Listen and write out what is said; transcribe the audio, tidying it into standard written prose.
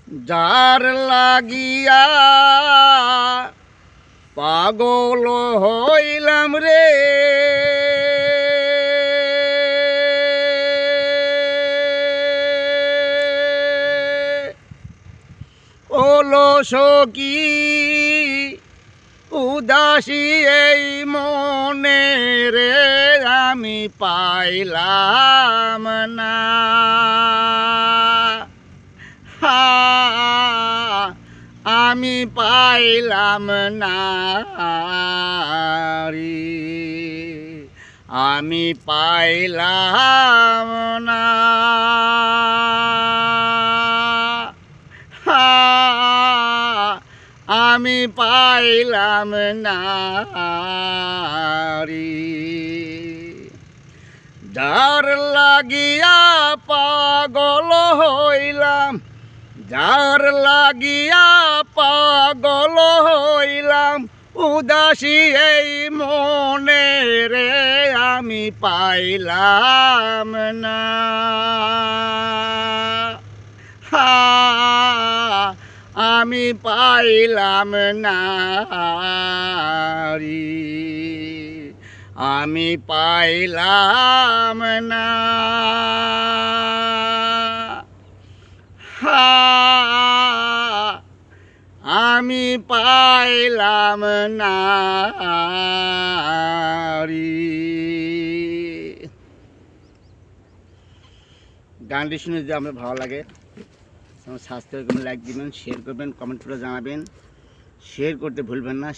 যার লাগিয়া পাগল হইলাম রে, ওলো সখী উদাসী এই মনে রে, আমি পাইলাম না। আমি পাইলাম না রে, আমি পাইলাম না। আমি পাইলাম না রে। যার লাগিয়া পাগল হইলাম, যার লাগিয়া পাগল হইলাম, উদাসী এই মনে রে, আমি পাইলাম না। আমি পাইলাম না রে, আমি পাইলাম না। আমি পাইলাম না রে। গানটি শুনে যদি আপনার ভালো লাগে, আমার সাবস্ক্রাইব করবেন, লাইক দিবেন, শেয়ার করবেন, কমেন্ট করে জানাবেন। শেয়ার করতে ভুলবেন না।